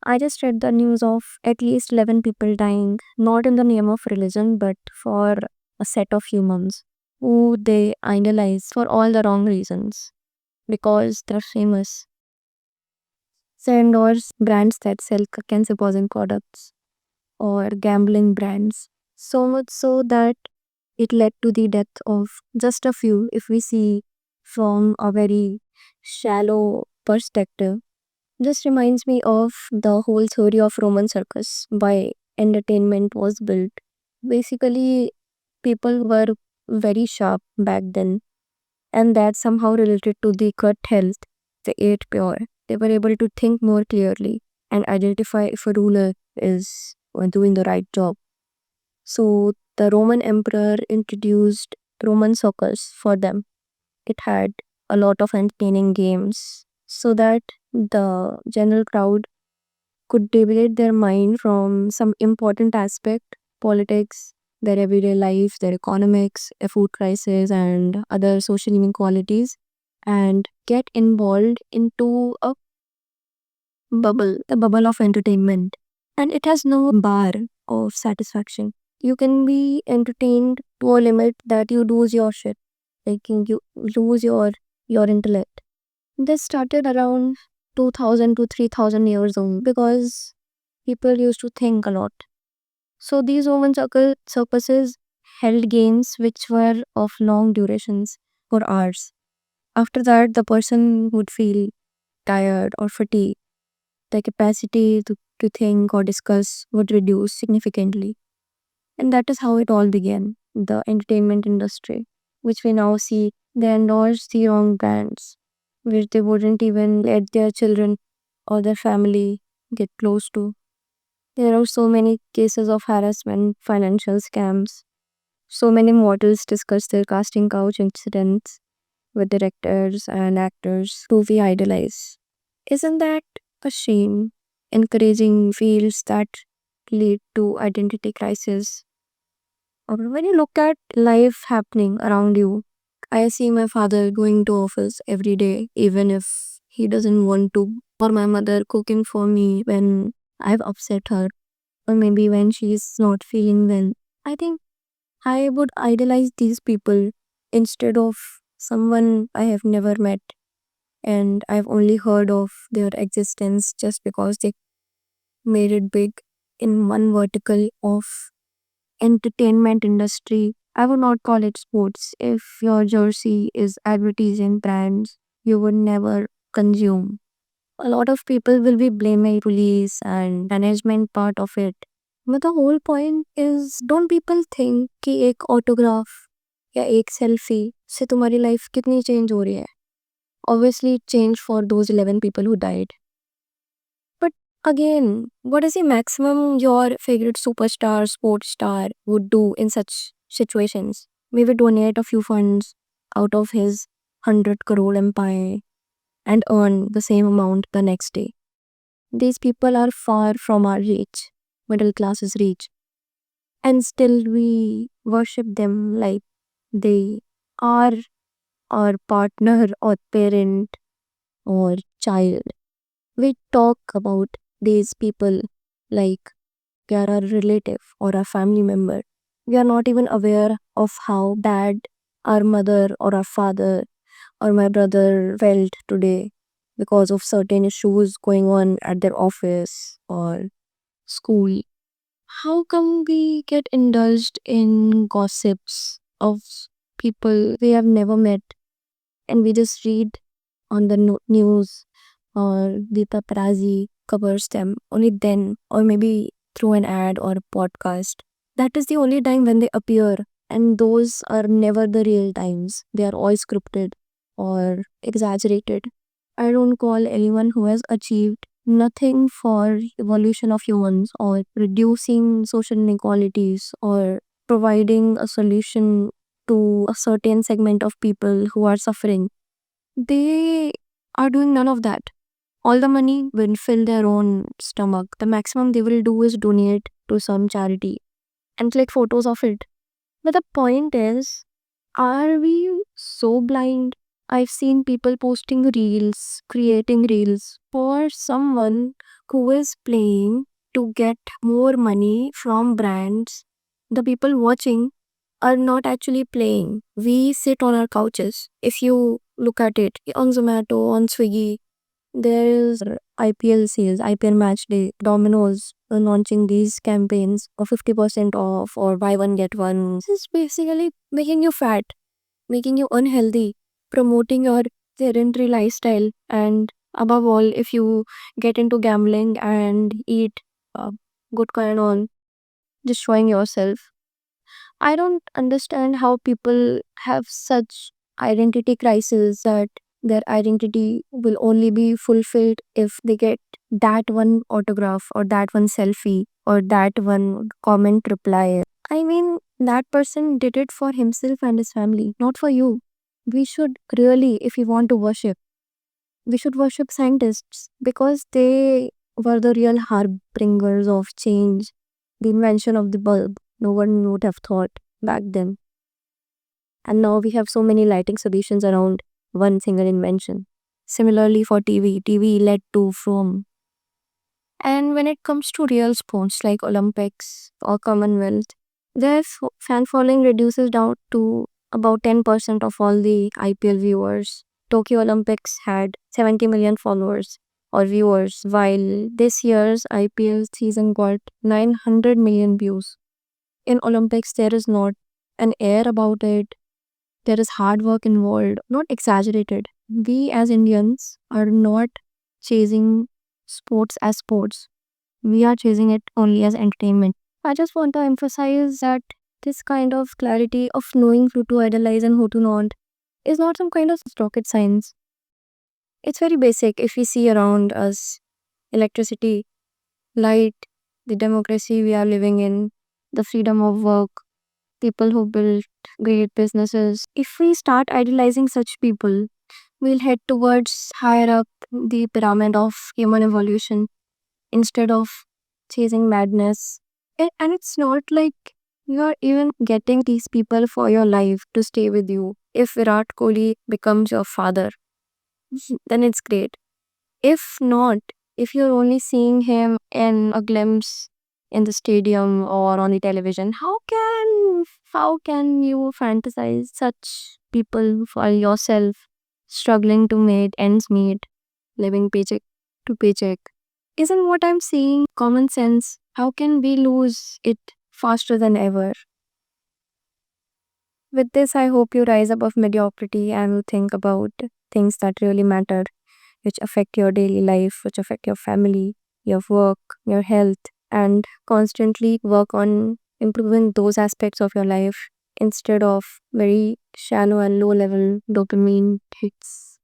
I just read the news of at least 11 people dying, not in the name of religion, but for a set of humans who they idolize for all the wrong reasons because they're famous. They endorse brands that sell cancer causing products or gambling brands. So much so that it led to the death of just a few, if we see from a very shallow perspective. This reminds me of the whole theory of Roman circus, why entertainment was built. Basically, people were very sharp back then, and that somehow related to the gut health. They ate pure. They were able to think more clearly and identify if a ruler is doing the right job. So, the Roman emperor introduced Roman circus for them. It had a lot of entertaining games so that the general crowd could deviate their mind from some important aspect, politics, their everyday life, their economics, a food crisis, and other social inequalities, and get involved into a bubble, the bubble of entertainment. And it has no bar of satisfaction. You can be entertained to a limit that you lose your shit, like you lose your intellect. This started around 2000 to 3000 years old because people used to think a lot. So these Roman circuses held games which were of long durations for hours. After that, the person would feel tired or fatigued. The capacity to think or discuss would reduce significantly. And that is how it all began, the entertainment industry, which we now see they endorse the wrong brands, which they wouldn't even let their children or their family get close to. There are so many cases of harassment, financial scams. So many models discuss their casting couch incidents with directors and actors who we idolize. Isn't that a shame? Encouraging fields that lead to identity crisis. Or when you look at life happening around you, I see my father going to office every day, even if he doesn't want to, or my mother cooking for me when I've upset her, or maybe when she's not feeling well. I think I would idolize these people instead of someone I have never met and I've only heard of their existence just because they made it big in one vertical of entertainment industry. I would not call it sports. If your jersey is advertising brands, you would never consume. A lot of people will be blaming police and management part of it. But the whole point is, don't people think कि एक autograph या एक selfie से तुम्हारी life कितनी change हो रही है? Obviously it changed for those 11 people who died. But again, what is the maximum your favorite superstar, sports star would do in such situations? Maybe donate a few funds out of his 100 crore empire and earn the same amount the next day. These people are far from our reach, middle classes reach, and still we worship them like they are our partner or parent or child. We talk about these people like they are our relative or a family member. We are not even aware of how bad our mother or our father or my brother felt today because of certain issues going on at their office or school. How come we get indulged in gossips of people we have never met and we just read on the news or the paparazzi covers them only then, or maybe through an ad or a podcast? That is the only time when they appear, and those are never the real times. They are all scripted or exaggerated. I don't call anyone who has achieved nothing for evolution of humans or reducing social inequalities or providing a solution to a certain segment of people who are suffering. They are doing none of that. All the money will fill their own stomach. The maximum they will do is donate to some charity and click photos of it. But the point is, are we so blind I've seen people posting reels, creating reels for someone who is playing to get more money from brands. The people watching are not actually playing. We sit on our couches. If you look at it on Zomato, on Swiggy, there is IPL sales, IPL match day, Domino's are launching these campaigns of 50% off or buy one get one. This is basically making you fat, making you unhealthy, promoting your sedentary lifestyle, and above all, if you get into gambling and eat uh, gutka and all, destroying yourself. I don't understand how people have such identity crisis that their identity will only be fulfilled if they get that one autograph or that one selfie or that one comment reply. I mean, that person did it for himself and his family, not for you. We should really, if we want to worship, we should worship scientists because they were the real harbingers of change, the invention of the bulb. No one would have thought back then. And now we have so many lighting solutions around one single invention. Similarly, for TV led to from. And when it comes to real sports like Olympics or Commonwealth, their fan following reduces down to about 10% of all the IPL viewers. Tokyo Olympics had 70 million followers or viewers, while this year's IPL season got 900 million views. In Olympics, there is not an air about it. There is hard work involved, not exaggerated. We as Indians are not chasing sports as sports. We are chasing it only as entertainment. I just want to emphasize that this kind of clarity of knowing who to idolize and who to not is not some kind of rocket science. It's very basic if we see around us electricity, light, the democracy we are living in, the freedom of work, people who build great businesses. If we start idolizing such people, we'll head towards higher up the pyramid of human evolution instead of chasing madness. And it's not like you're even getting these people for your life to stay with you. If Virat Kohli becomes your father, then it's great. If not, if you're only seeing him in a glimpse in the stadium or on the television, how can you fantasize such people for yourself struggling to make ends meet, living paycheck to paycheck? Isn't what I'm saying common sense? How can we lose it faster than ever? With this, I hope you rise above mediocrity and you think about things that really matter, which affect your daily life, which affect your family, your work, your health, and constantly work on improving those aspects of your life instead of very shallow and low level dopamine hits.